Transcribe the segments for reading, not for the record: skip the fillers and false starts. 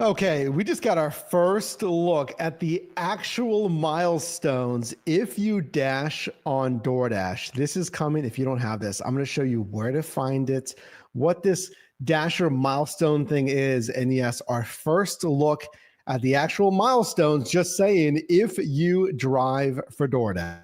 Okay, we just got our first look at the actual milestones if you dash on DoorDash. This is coming if you don't have this. I'm going to show you where to find it, what this Dasher milestone thing is, and yes, our first look at the actual milestones, just saying if you drive for DoorDash.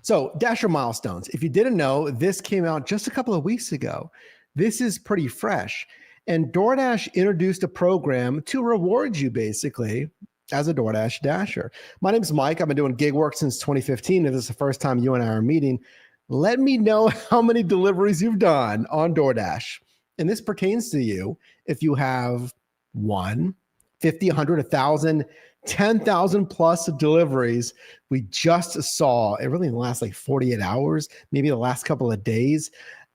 So Dasher Milestones, if you didn't know, this came out just a couple of weeks ago. This is pretty fresh. And DoorDash introduced a program to reward you basically as a DoorDash Dasher. My name's Mike. I've been doing gig work since 2015. If this is the first time you and I are meeting, let me know how many deliveries you've done on DoorDash. And this pertains to you if you have 1, 50, 100, 1,000, 10,000 plus deliveries. We just saw it really in the last like 48 hours, maybe the last couple of days,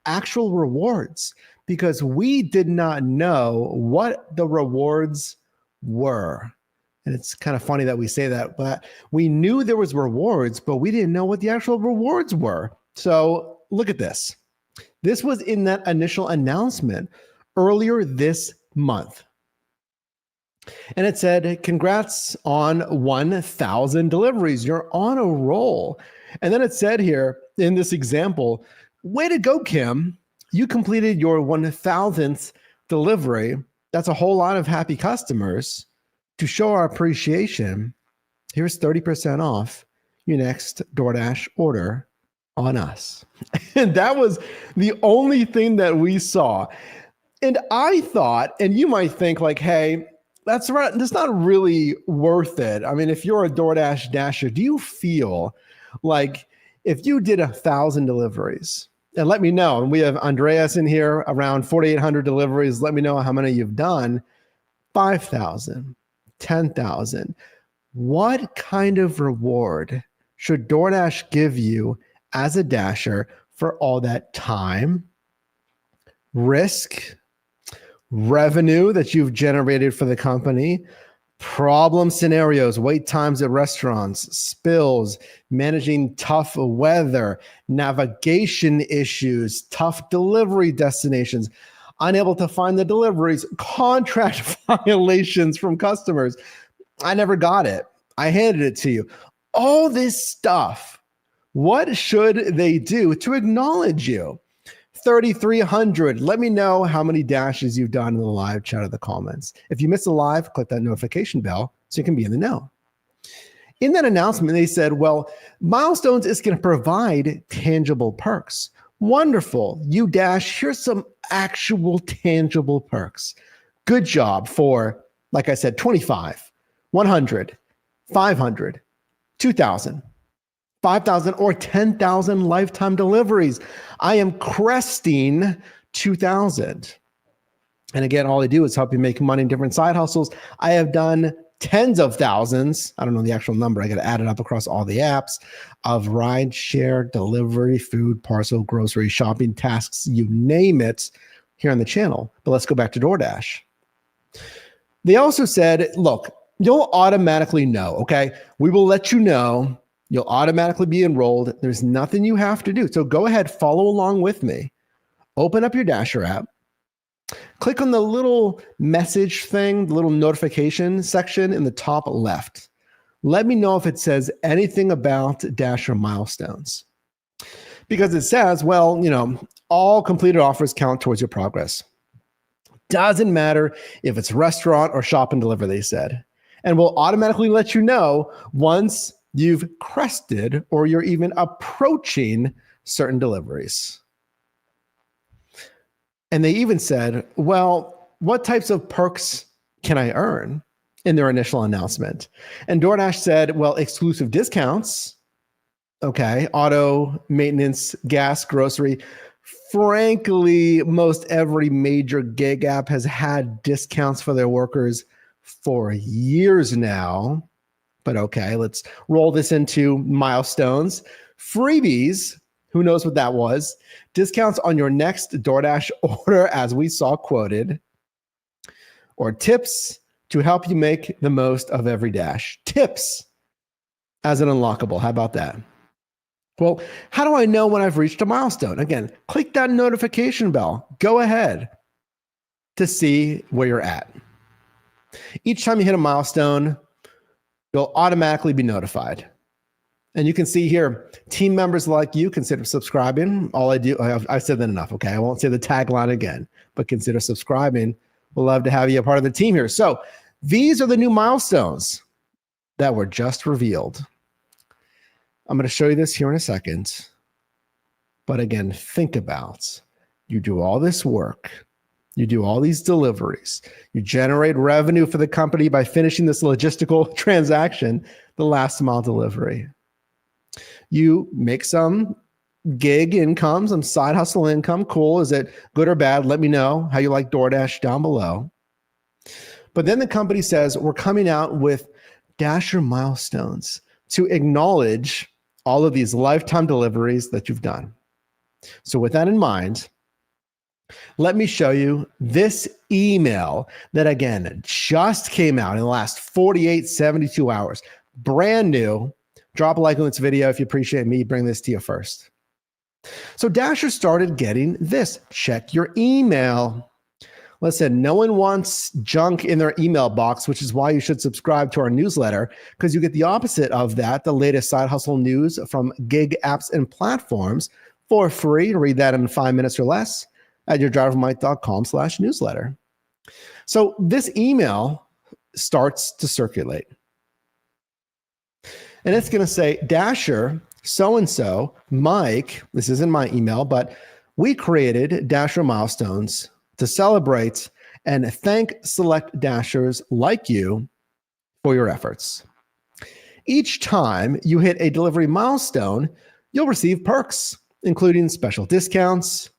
actual rewards, because we did not know what the rewards were. And it's kind of funny that we say that, but we knew there was rewards, but we didn't know what the actual rewards were. So look at this. This was in that initial announcement earlier this month. And it said, congrats on 1,000 deliveries. You're on a roll. And then it said here in this example, way to go, Kim. You completed your 1,000th delivery. That's a whole lot of happy customers. To show our appreciation, here's 30% off your next DoorDash order on us. And that was the only thing that we saw. And I thought, and you might think like, hey, that's right, that's not really worth it. I mean, if you're a DoorDash Dasher, do you feel like if you did 1,000 deliveries, and let me know, and we have Andreas in here around 4,800 deliveries, let me know how many you've done, 5,000, 10,000, what kind of reward should DoorDash give you as a Dasher for all that time, risk, revenue that you've generated for the company, problem scenarios, wait times at restaurants, spills, managing tough weather, navigation issues, tough delivery destinations, unable to find the deliveries, contract violations from customers. I never got it. I handed it to you. All this stuff. What should they do to acknowledge you? 3,300. Let me know how many dashes you've done in the live chat or the comments. If you missed the live, click that notification bell so you can be in the know. In that announcement, they said, well, Milestones is going to provide tangible perks. Wonderful. You Dash, here's some actual tangible perks. Good job for, like I said, 25, 100, 500, 2,000. 5,000 or 10,000 lifetime deliveries. I am cresting 2,000. And again, all I do is help you make money in different side hustles. I have done tens of thousands. I don't know the actual number. I got to add it up across all the apps of ride share, delivery, food, parcel, grocery, shopping, tasks, you name it here on the channel. But let's go back to DoorDash. They also said, look, you'll automatically know, okay? We will let you know. You'll automatically be enrolled. There's nothing you have to do. So go ahead, follow along with me. Open up your Dasher app. Click on the little message thing, the little notification section in the top left. Let me know if it says anything about Dasher Milestones. Because it says, well, you know, all completed offers count towards your progress. Doesn't matter if it's restaurant or shop and deliver, they said. And we'll automatically let you know once you've crested or you're even approaching certain deliveries. And they even said, well, what types of perks can I earn in their initial announcement? And DoorDash said, well, exclusive discounts, okay, auto, maintenance, gas, grocery. Frankly, most every major gig app has had discounts for their workers for years now. But okay, let's roll this into milestones. Freebies, who knows what that was? Discounts on your next DoorDash order, as we saw quoted. Or tips to help you make the most of every dash. Tips as an unlockable. How about that? Well, how do I know when I've reached a milestone? Again, click that notification bell. Go ahead to see where you're at. Each time you hit a milestone, you'll automatically be notified. And you can see here, team members like you consider subscribing. I've said that enough, okay? I won't say the tagline again, but consider subscribing. We'd love to have you a part of the team here. So these are the new milestones that were just revealed. I'm going to show you this here in a second. But again, think about, you do all this work, you do all these deliveries, you generate revenue for the company by finishing this logistical transaction, the last mile delivery. You make some gig income, some side hustle income. Cool. Is it good or bad? Let me know how you like DoorDash down below. But then the company says, we're coming out with Dasher Milestones to acknowledge all of these lifetime deliveries that you've done. So with that in mind, let me show you this email that, again, just came out in the last 48, 72 hours. Brand new. Drop a like on this video if you appreciate me bringing this to you first. So Dasher started getting this. Check your email. Listen, no one wants junk in their email box, which is why you should subscribe to our newsletter, because you get the opposite of that, the latest side hustle news from gig apps and platforms for free. Read that in 5 minutes or less at yourdrivermike.com/newsletter. So this email starts to circulate. And it's going to say, Dasher, so-and-so, Mike, this isn't my email, but we created Dasher Milestones to celebrate and thank select Dashers like you for your efforts. Each time you hit a delivery milestone, you'll receive perks, including special discounts,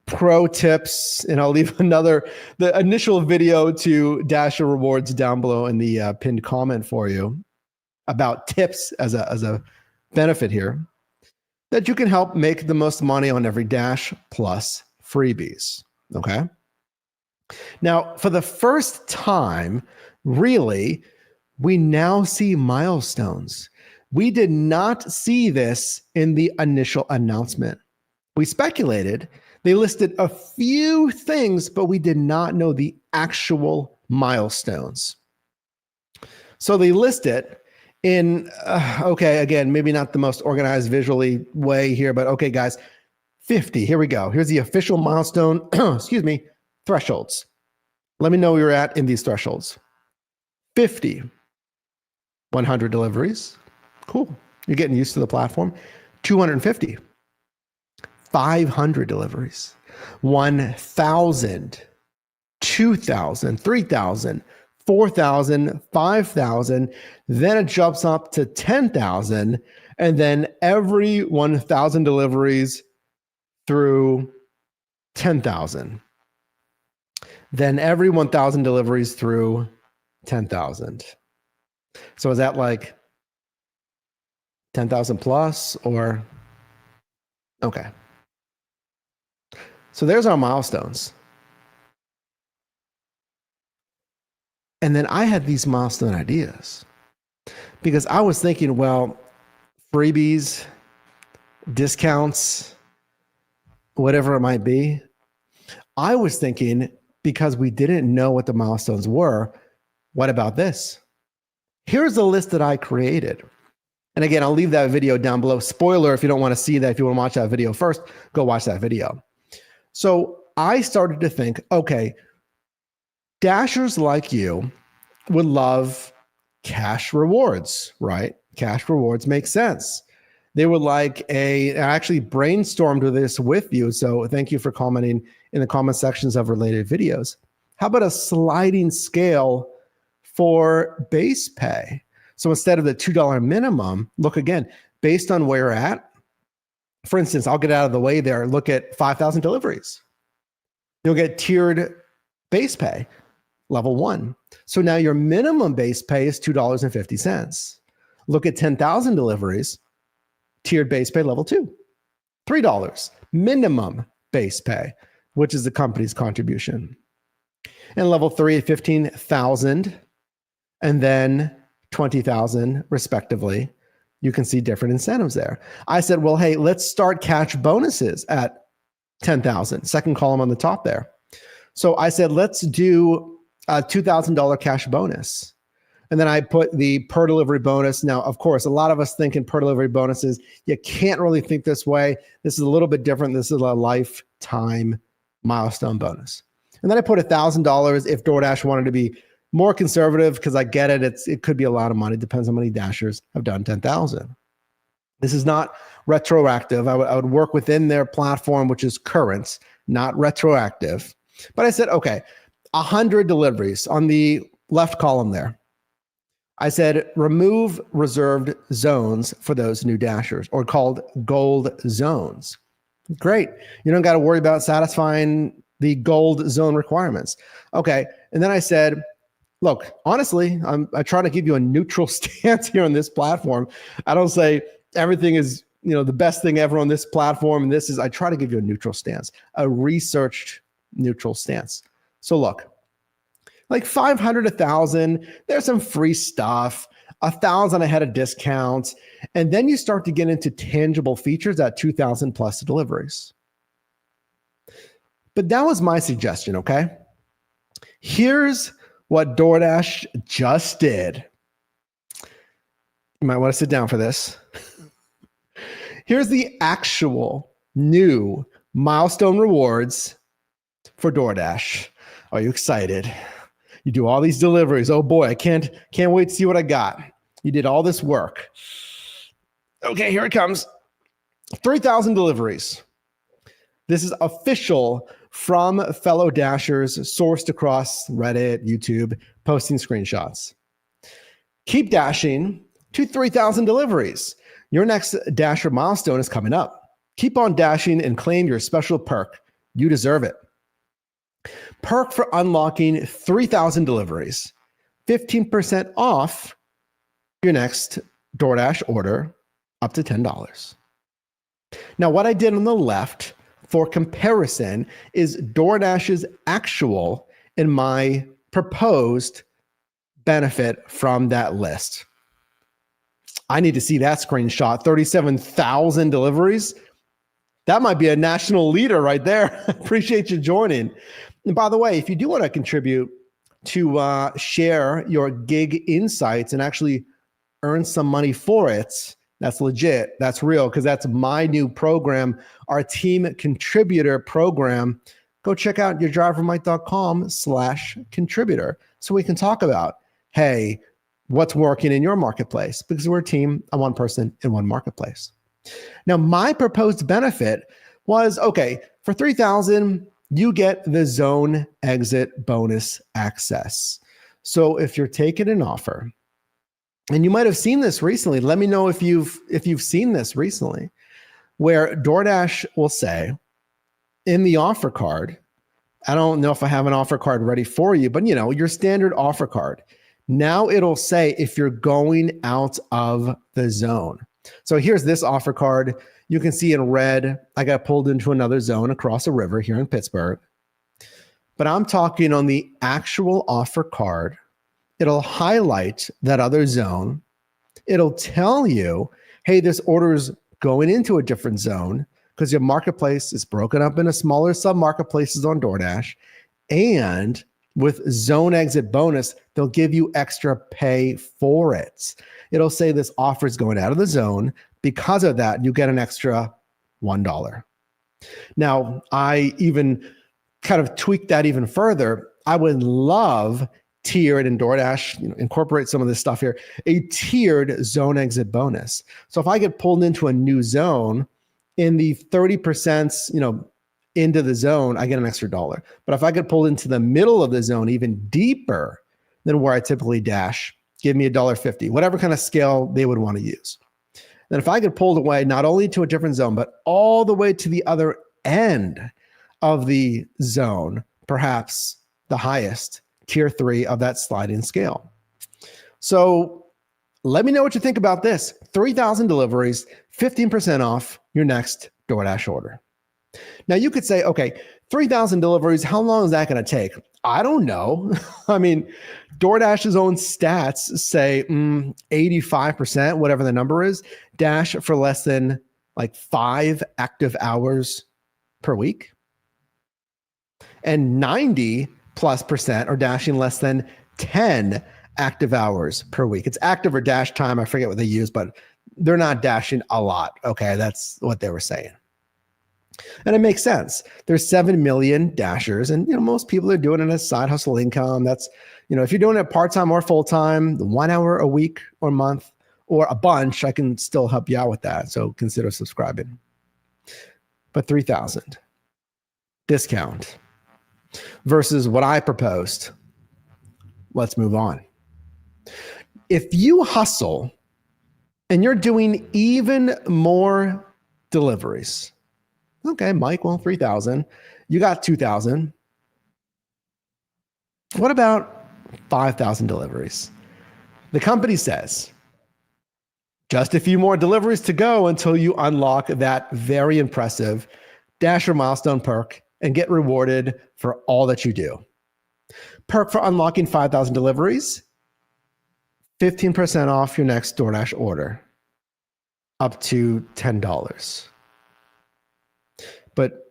pro tips, and I'll leave the initial video to Dasher Rewards down below in the pinned comment for you about tips as a benefit here, that you can help make the most money on every Dash plus freebies. Okay. Now, for the first time, really, we now see milestones. We did not see this in the initial announcement. We speculated. They listed a few things, but we did not know the actual milestones. So they list it in, okay, again, maybe not the most organized visually way here, but okay, guys, 50. Here we go. Here's the official milestone, excuse me, thresholds. Let me know where you're at in these thresholds. 50, 100 deliveries. Cool. You're getting used to the platform. 250, 500 deliveries, 1,000, 2,000, 3,000, 4,000, 5,000, then it jumps up to 10,000, and then every 1,000 deliveries through 10,000. Then every 1,000 deliveries through 10,000. So is that like 10,000 plus or? Okay. So there's our milestones. And then I had these milestone ideas because I was thinking, well, freebies, discounts, whatever it might be. I was thinking, because we didn't know what the milestones were, what about this? Here's the list that I created. And again, I'll leave that video down below. Spoiler, if you don't want to see that, if you want to watch that video first, go watch that video. So I started to think, okay, Dashers like you would love cash rewards, right? Cash rewards make sense. They would like I actually brainstormed this with you. So thank you for commenting in the comment sections of related videos. How about a sliding scale for base pay? So instead of the $2 minimum, look again, based on where you're at. For instance, I'll get out of the way there. Look at 5,000 deliveries. You'll get tiered base pay, level 1. So now your minimum base pay is $2.50. Look at 10,000 deliveries, tiered base pay, level 2, $3 minimum base pay, which is the company's contribution. And level 3 at 15,000 and then 20,000 respectively. You can see different incentives there. I said, well, hey, let's start cash bonuses at 10,000, second column on the top there. So I said, let's do a $2,000 cash bonus. And then I put the per delivery bonus. Now, of course, a lot of us think in per delivery bonuses. You can't really think this way. This is a little bit different. This is a lifetime milestone bonus. And then I put $1,000 if DoorDash wanted to be more conservative, because I get it. It could be a lot of money. Depends on how many Dashers have done 10,000. This is not retroactive. I would work within their platform, which is current, not retroactive. But I said, okay, 100 deliveries on the left column there. I said, remove reserved zones for those new Dashers, or called gold zones. Great. You don't got to worry about satisfying the gold zone requirements. Okay. And then I said, look, honestly, I try to give you a neutral stance here on this platform. I don't say everything is, the best thing ever on this platform. And I try to give you a neutral stance, a researched neutral stance. So look, like 500, 1,000, there's some free stuff, 1,000 ahead of discounts. And then you start to get into tangible features at 2,000 plus deliveries. But that was my suggestion, okay? Here's what DoorDash just did. You might want to sit down for this. Here's the actual new milestone rewards for DoorDash. Are you excited? You do all these deliveries. Oh boy, I can't wait to see what I got. You did all this work. Okay, here it comes. 3,000 deliveries. This is official from fellow Dashers, sourced across Reddit, YouTube, posting screenshots. Keep dashing to 3,000 deliveries. Your next Dasher milestone is coming up. Keep on dashing and claim your special perk. You deserve it. Perk for unlocking 3,000 deliveries. 15% off your next DoorDash order, up to $10. Now, what I did on the left for comparison is DoorDash's actual and my proposed benefit from that list. I need to see that screenshot. 37,000 deliveries. That might be a national leader right there. Appreciate you joining. And by the way, if you do want to contribute to share your gig insights and actually earn some money for it, that's legit. That's real, because that's my new program, our team contributor program. Go check out yourdrivermight.com/contributor so we can talk about, hey, what's working in your marketplace, because we're a team of one person in one marketplace. Now, my proposed benefit was, okay, for 3,000, you get the zone exit bonus access. So if you're taking an offer, and you might have seen this recently, let me know if you've seen this recently, where DoorDash will say in the offer card, I don't know if I have an offer card ready for you, but your standard offer card. Now it'll say if you're going out of the zone. So here's this offer card. You can see in red, I got pulled into another zone across a river here in Pittsburgh. But I'm talking on the actual offer card. It'll highlight that other zone. It'll tell you, hey, this order's going into a different zone because your marketplace is broken up into smaller sub-marketplaces on DoorDash. And with zone exit bonus, they'll give you extra pay for it. It'll say this offer is going out of the zone. Because of that, you get an extra $1. Now, I even kind of tweaked that even further. I would love tiered, and DoorDash incorporate some of this stuff here, a tiered zone exit bonus. So if I get pulled into a new zone in the 30%, into the zone, I get an extra $1. But if I get pulled into the middle of the zone, even deeper than where I typically dash, give me $1.50, whatever kind of scale they would want to use. Then if I get pulled away, not only to a different zone, but all the way to the other end of the zone, perhaps the highest, tier 3 of that sliding scale. So let me know what you think about this. 3,000 deliveries, 15% off your next DoorDash order. Now you could say, okay, 3,000 deliveries, how long is that going to take? I don't know. I mean, DoorDash's own stats say 85%, whatever the number is, dash for less than like 5 active hours per week. And 90 plus percent are dashing less than 10 active hours per week. It's active or dash time. I forget what they use, but they're not dashing a lot. Okay. That's what they were saying. And it makes sense. There's 7 million dashers, and most people are doing it as side hustle income. That's, if you're doing it part-time or full-time, 1 hour a week or month or a bunch, I can still help you out with that. So consider subscribing. But 3,000 discount versus what I proposed. Let's move on. If you hustle and you're doing even more deliveries, okay, Mike, well, 3,000. You got 2,000. What about 5,000 deliveries? The company says, just a few more deliveries to go until you unlock that very impressive Dasher Milestone perk and get rewarded for all that you do. Perk for unlocking 5,000 deliveries, 15% off your next DoorDash order, up to $10. But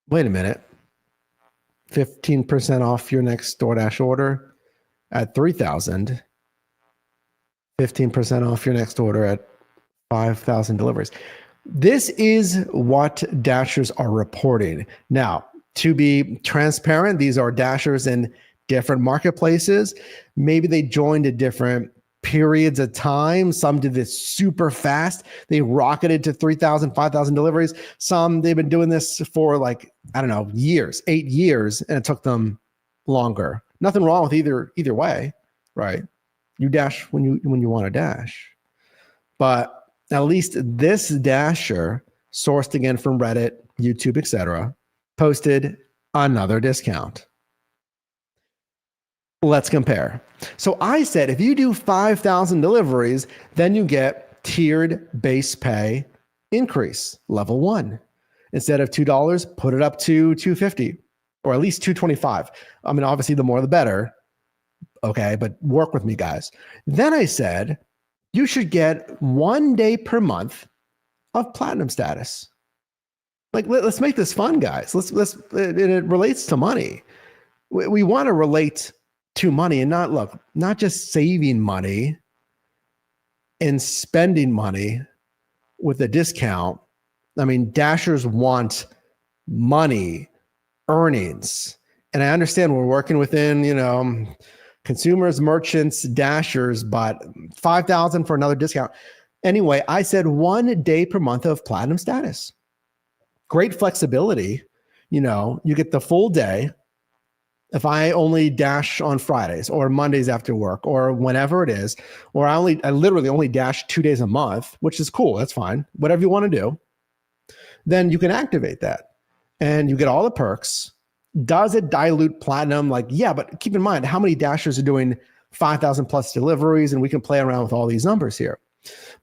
wait a minute, 15% off your next DoorDash order at 3,000, 15% off your next order at 5,000 deliveries. This is what Dashers are reporting. Now, to be transparent, these are Dashers in different marketplaces. Maybe they joined at different periods of time. Some did this super fast. They rocketed to 3,000, 5,000 deliveries. Some, they've been doing this for years, 8 years, and it took them longer. Nothing wrong with either way, right? You dash when you want to dash. But at least this Dasher, sourced again from Reddit, YouTube, etc., posted another discount. Let's compare. So I said, if you do 5,000 deliveries, then you get tiered base pay increase, level 1. Instead of $2, put it up to $2.50 or at least $2.25. I mean, obviously the more the better. Okay, but work with me, guys. Then I said, you should get 1 day per month of platinum status. Like, let's make this fun, guys. It relates to money. We want to relate to money and not just saving money and spending money with a discount. I mean, Dashers want money, earnings. And I understand we're working within, consumers, merchants, Dashers, but 5,000 for another discount. Anyway, I said 1 day per month of platinum status. Great flexibility. You get the full day. If I only dash on Fridays or Mondays after work or whenever it is, or I literally only dash 2 days a month, which is cool. That's fine. Whatever you want to do, then you can activate that and you get all the perks. Does it dilute platinum? Yeah, but keep in mind how many Dashers are doing 5,000 plus deliveries, and we can play around with all these numbers here.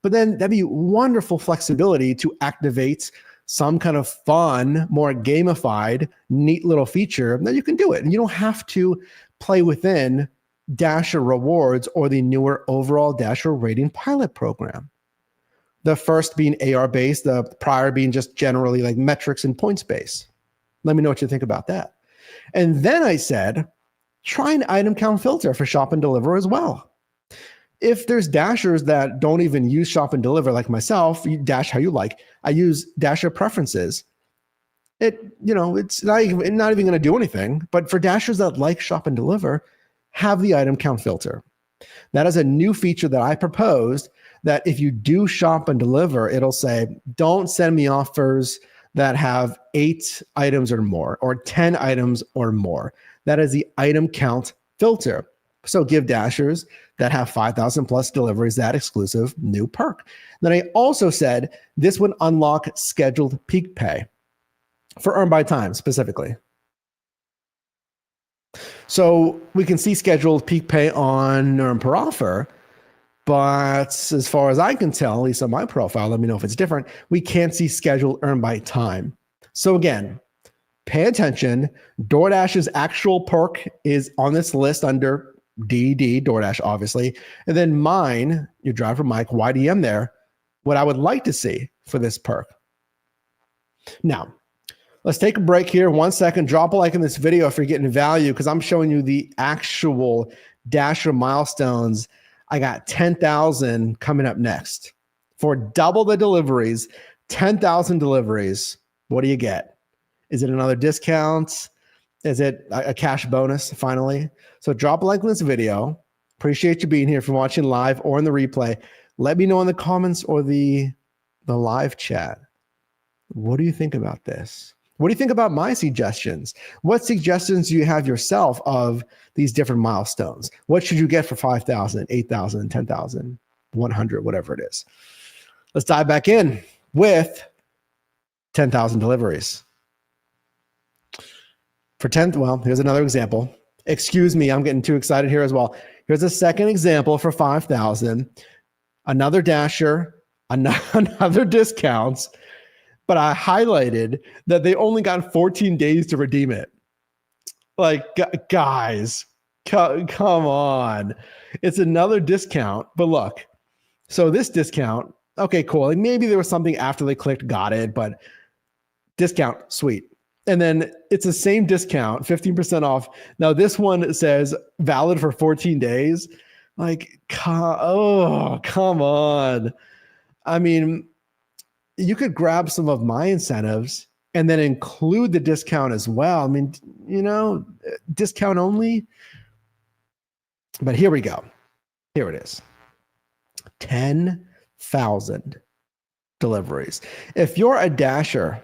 But then that'd be wonderful flexibility to activate some kind of fun, more gamified, neat little feature, then you can do it. And you don't have to play within Dasher rewards or the newer overall Dasher rating pilot program. The first being AR based, the prior being just generally like metrics and points based. Let me know what you think about that. And then I said, try an item count filter for shop and deliver as well. If there's Dashers that don't even use shop and deliver like myself, you dash how you like. I use Dasher preferences. It's not even going to do anything. But for Dashers that like shop and deliver, have the item count filter. That is a new feature that I proposed, that if you do shop and deliver, it'll say, don't send me offers that have 8 items or more, or 10 items or more. That is the item count filter. So give Dashers that have 5,000 plus deliveries that exclusive new perk. Then I also said this would unlock scheduled peak pay for earn by time specifically. So we can see scheduled peak pay on earn per offer, but as far as I can tell, at least on my profile, let me know if it's different, we can't see scheduled earn by time. So again, pay attention. DoorDash's actual perk is on this list under DD, DoorDash, obviously. And then mine, your driver Mike, YDM there, what I would like to see for this perk. Now, Let's take a break here. 1 second. Drop a like in this video if you're getting value, because I'm showing you the actual Dasher milestones. I got 10,000 coming up next. For double the deliveries, 10,000 deliveries, what do you get? Is it another discount? Is it a cash bonus finally? So drop a like in this video. Appreciate you being here if you're watching live or in the replay. Let me know in the comments or the live chat. What do you think about this? What do you think about my suggestions? What suggestions do you have yourself of these different milestones? What should you get for 5,000, 8,000, 10,000, 100, whatever it is? Let's dive back in with 10,000 deliveries. For 10, well, here's another example. Excuse me, I'm getting too excited here as well. Here's a second example for 5,000. Another Dasher, another discounts, but I highlighted that they only got 14 days to redeem it. Like, guys, come on. It's another discount, but look. So this discount, okay, cool. Like maybe there was something after they clicked, got it, but discount, sweet. And then it's the same discount, 15% off. Now this one says valid for 14 days. Like, oh, come on. I mean, you could grab some of my incentives and then include the discount as well. I mean, you know, discount only. But here we go. Here it is. 10,000 deliveries. If you're a Dasher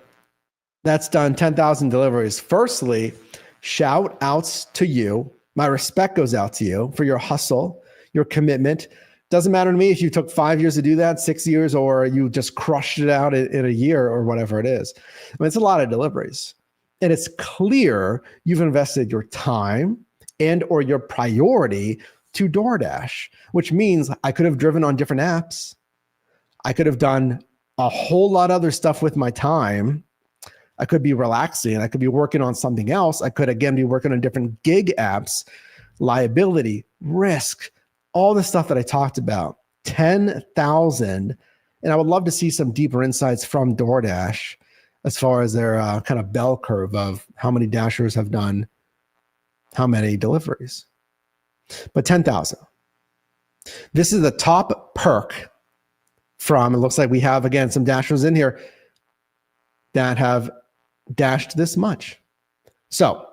that's done 10,000 deliveries, firstly, shout outs to you. My respect goes out to you for your hustle, your commitment. Doesn't matter to me if you took 5 years to do that, 6 years, or you just crushed it out in a year or whatever it is. I mean, it's a lot of deliveries. And it's clear you've invested your time and or your priority to DoorDash, which means I could have driven on different apps. I could have done a whole lot of other stuff with my time. I could be relaxing. I could be working on something else. I could, again, be working on different gig apps, liability, risk, all the stuff that I talked about. 10,000. And I would love to see some deeper insights from DoorDash as far as their kind of bell curve of how many Dashers have done how many deliveries. But 10,000. This is the top perk from, it looks like we have, again, some Dashers in here that have dashed this much. So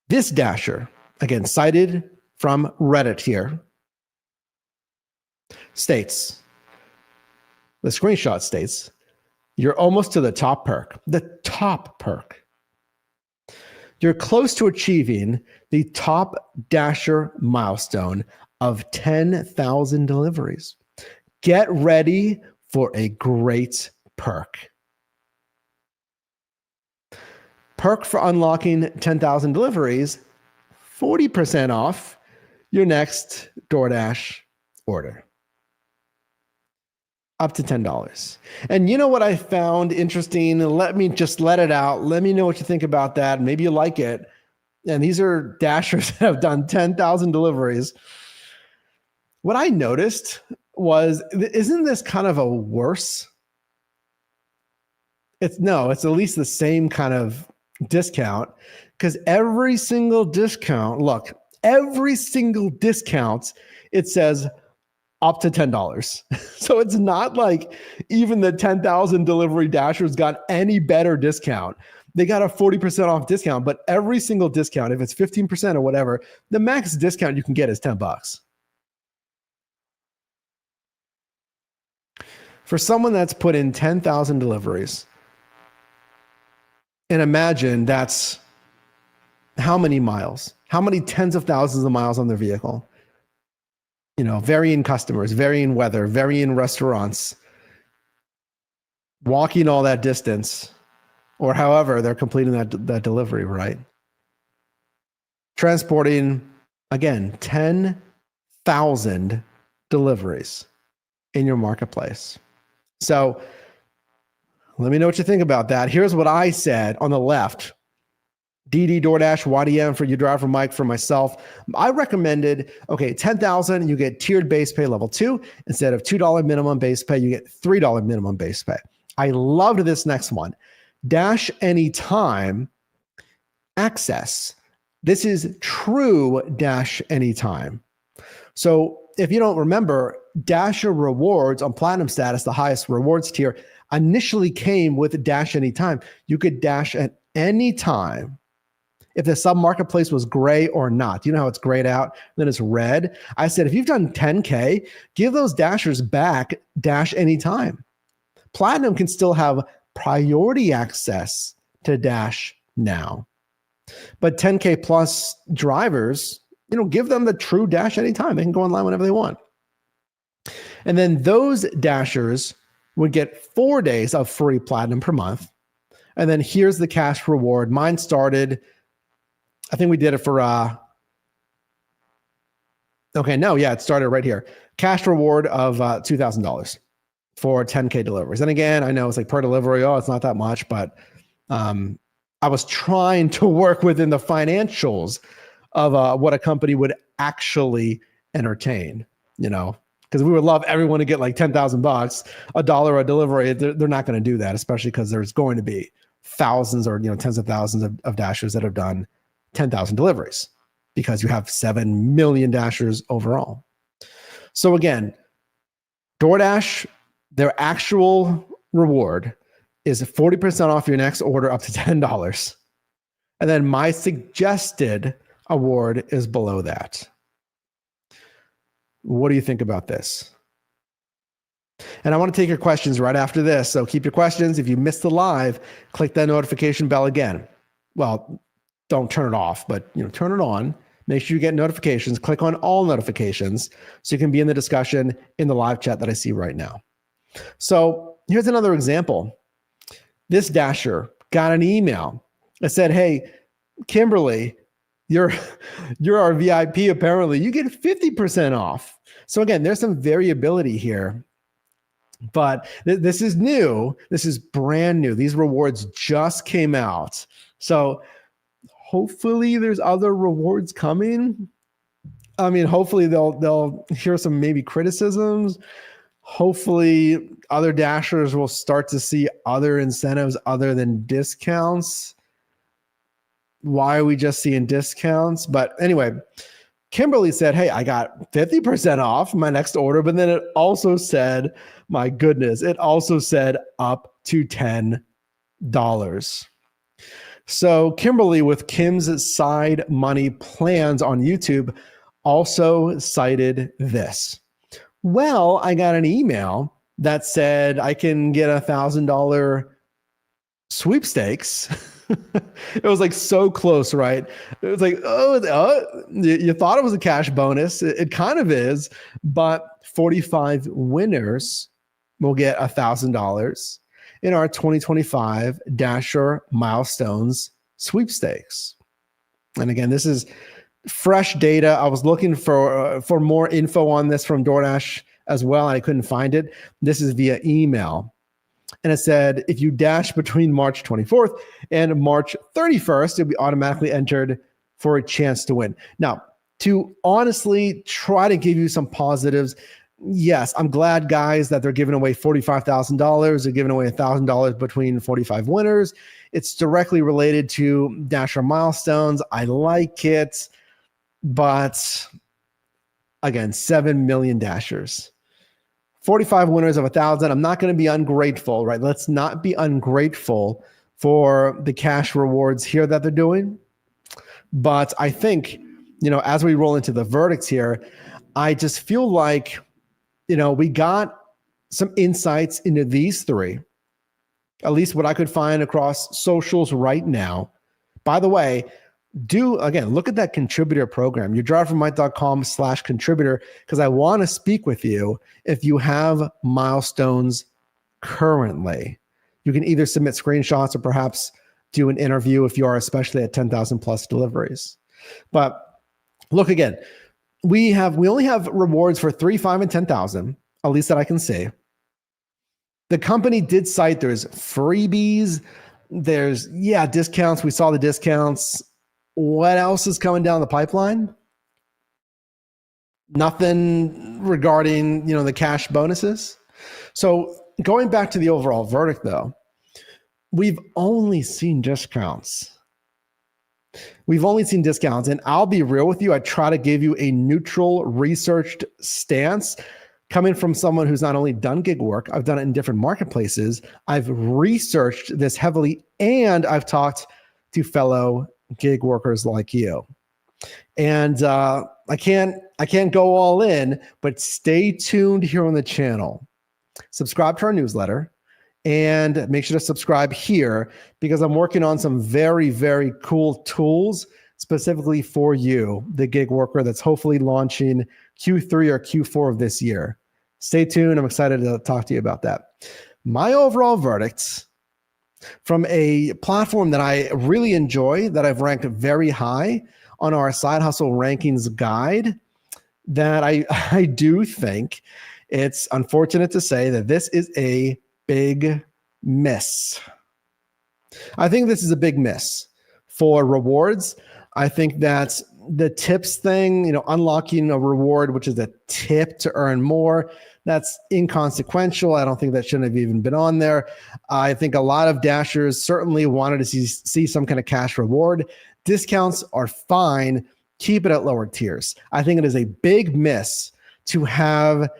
this Dasher, again, cited from Reddit here, states, the screenshot states, you're almost to the top perk, You're close to achieving the top Dasher milestone of 10,000 deliveries. Get ready for a great perk. Perk for unlocking 10,000 deliveries, 40% off your next DoorDash order. Up to $10. And you know what I found interesting? Let me just let it out. Let me know what you think about that. Maybe you like it. And these are Dashers that have done 10,000 deliveries. What I noticed was, isn't this kind of a worse? It's at least the same kind of discount, because every single discount, it says up to $10. So it's not like even the 10,000 delivery Dashers got any better discount. They got a 40% off discount, but every single discount, if it's 15% or whatever, the max discount you can get is $10. For someone that's put in 10,000 deliveries, and imagine that's how many miles, how many tens of thousands of miles on their vehicle, you know, varying customers, varying weather, varying restaurants, walking all that distance, or however they're completing that delivery, right? Transporting, again, 10,000 deliveries in your marketplace. So let me know what you think about that. Here's what I said on the left. DD, DoorDash, YDM for you, driver Mike, for myself. I recommended, okay, 10,000, you get tiered base pay level 2. Instead of $2 minimum base pay, you get $3 minimum base pay. I loved this next one. Dash Anytime access. This is true Dash Anytime. So if you don't remember, Dasher rewards on Platinum status, the highest rewards tier, initially came with Dash Anytime. You could dash at any time if the sub marketplace was gray or not. You know how it's grayed out, then it's red. I said, if you've done 10K, give those dashers back Dash Anytime. Platinum can still have priority access to Dash now. But 10K plus drivers, give them the true Dash Anytime. They can go online whenever they want. And then those dashers would get 4 days of free Platinum per month. And then here's the cash reward. Mine started, I think we did it for, it started right here. Cash reward of $2,000 for 10K deliveries. And again, I know it's like per delivery, it's not that much, but I was trying to work within the financials of what a company would actually entertain, because we would love everyone to get like $10,000, $1 a delivery. They're not going to do that, especially because there's going to be thousands or tens of thousands of dashers that have done 10,000 deliveries because you have 7 million dashers overall. So again, DoorDash, their actual reward is 40% off your next order up to $10. And then my suggested award is below that. What do you think about this? And I want to take your questions right after this. So keep your questions. If you missed the live, click that notification bell again. Well, don't turn it off, but turn it on. Make sure you get notifications. Click on all notifications so you can be in the discussion in the live chat that I see right now. So here's another example. This dasher got an email that said, hey, Kimberly, you're our VIP apparently. You get 50% off. So again, there's some variability here, but this is new. This is brand new. These rewards just came out. So hopefully there's other rewards coming. I mean, hopefully they'll hear some maybe criticisms. Hopefully other dashers will start to see other incentives other than discounts. Why are we just seeing discounts? But anyway, Kimberly said, hey, I got 50% off my next order, but then it also said, my goodness, it also said up to $10. So Kimberly with Kim's Side Money Plans on YouTube also cited this. Well, I got an email that said I can get $1,000 sweepstakes. It was like so close, right? It was like, you thought it was a cash bonus. It kind of is, but 45 winners will get $1,000 in our 2025 Dasher Milestones Sweepstakes. And again, this is fresh data. I was looking for more info on this from DoorDash as well, and I couldn't find it. This is via email. And it said, if you dash between March 24th and March 31st, you'll be automatically entered for a chance to win. Now, to honestly try to give you some positives, yes, I'm glad, guys, that they're giving away $45,000. They're giving away $1,000 between 45 winners. It's directly related to Dasher Milestones. I like it. But again, 7 million dashers. 45 winners of 1,000. I'm not going to be ungrateful, right? Let's not be ungrateful for the cash rewards here that they're doing. But I think, as we roll into the verdicts here, I just feel like, we got some insights into these three, at least what I could find across socials right now. By the way, look at that contributor program, yourdrivermight.com/contributor, because I want to speak with you if you have milestones currently. You can either submit screenshots or perhaps do an interview if you are especially at 10,000 plus deliveries. But look again, we only have rewards for 3, 5, and 10,000, at least that I can see. The company did cite there's freebies, there's discounts. We saw the discounts. What else is coming down the pipeline? Nothing regarding, the cash bonuses. So going back to the overall verdict though, we've only seen discounts. We've only seen discounts. And I'll be real with you. I try to give you a neutral, researched stance coming from someone who's not only done gig work, I've done it in different marketplaces. I've researched this heavily, and I've talked to fellow gig workers like you. And I can't go all in, but stay tuned here on the channel. Subscribe to our newsletter and make sure to subscribe here, because I'm working on some very, very cool tools specifically for you, the gig worker, that's hopefully launching Q3 or Q4 of this year. Stay tuned. I'm excited to talk to you about that. My overall verdict from a platform that I really enjoy, that I've ranked very high on our side hustle rankings guide, that I do think it's unfortunate to say that this is a big miss. I think this is a big miss for rewards. I think that the tips thing, unlocking a reward, which is a tip to earn more, that's inconsequential. I don't think that shouldn't have even been on there. I think a lot of Dashers certainly wanted to see some kind of cash reward. Discounts are fine. Keep it at lower tiers. I think it is a big miss to have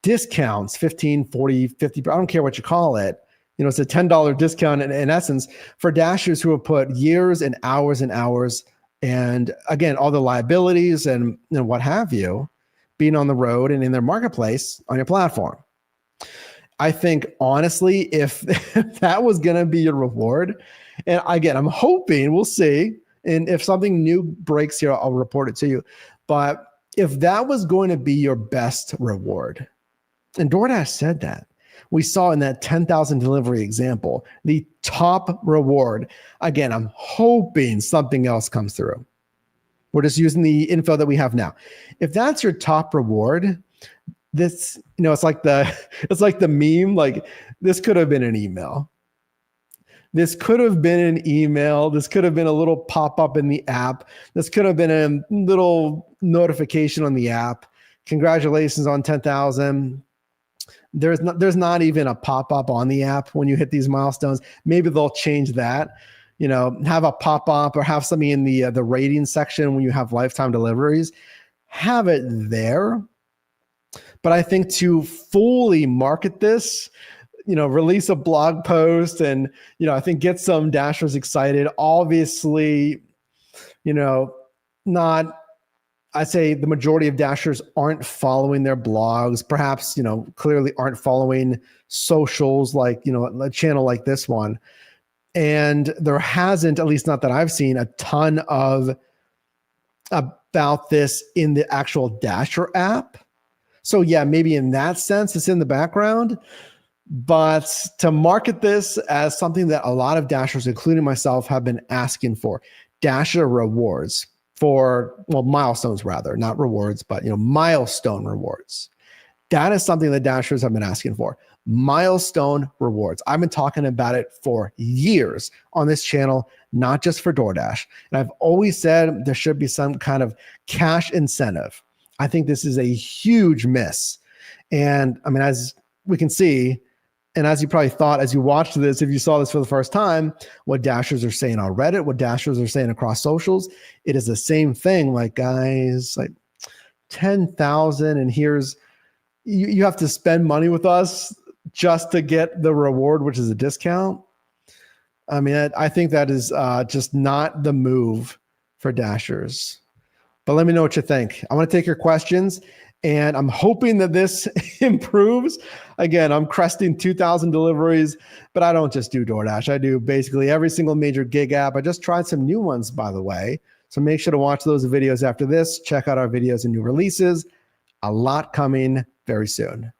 discounts, 15, 40, 50, I don't care what you call it. It's a $10 discount in essence for Dashers who have put years and hours, and again, all the liabilities and what have you, being on the road and in their marketplace on your platform. I think, honestly, if that was going to be your reward, and again, I'm hoping, we'll see, and if something new breaks here, I'll report it to you. But if that was going to be your best reward, and DoorDash said that, we saw in that 10,000 delivery example, the top reward, again, I'm hoping something else comes through. We're just using the info that we have now. If that's your top reward, this, it's like the meme, like this could have been an email. This could have been an email. This could have been a little pop-up in the app. This could have been a little notification on the app. Congratulations on 10,000. There's not even a pop-up on the app when you hit these milestones. Maybe they'll change that. Have a pop-up or have something in the rating section when you have lifetime deliveries. Have it there. But I think to fully market this, release a blog post and, I think get some Dashers excited. Obviously, I'd say the majority of Dashers aren't following their blogs, perhaps, clearly aren't following socials like, a channel like this one. And there hasn't, at least not that I've seen, a ton about this in the actual Dasher app. So yeah, maybe in that sense, it's in the background. But to market this as something that a lot of Dashers, including myself, have been asking for, Dasher rewards milestones rather, not rewards, but milestone rewards. That is something that Dashers have been asking for. Milestone rewards. I've been talking about it for years on this channel, not just for DoorDash. And I've always said there should be some kind of cash incentive. I think this is a huge miss. And I mean, as we can see, and as you probably thought as you watched this, if you saw this for the first time, what Dashers are saying on Reddit, what Dashers are saying across socials, it is the same thing. Like, guys, like 10,000, and you have to spend money with us just to get the reward, which is a discount. I mean, I think that is just not the move for Dashers. But let me know what you think. I want to take your questions, and I'm hoping that this improves. Again, I'm cresting 2,000 deliveries, but I don't just do DoorDash. I do basically every single major gig app. I just tried some new ones, by the way. So make sure to watch those videos after this. Check out our videos and new releases. A lot coming very soon.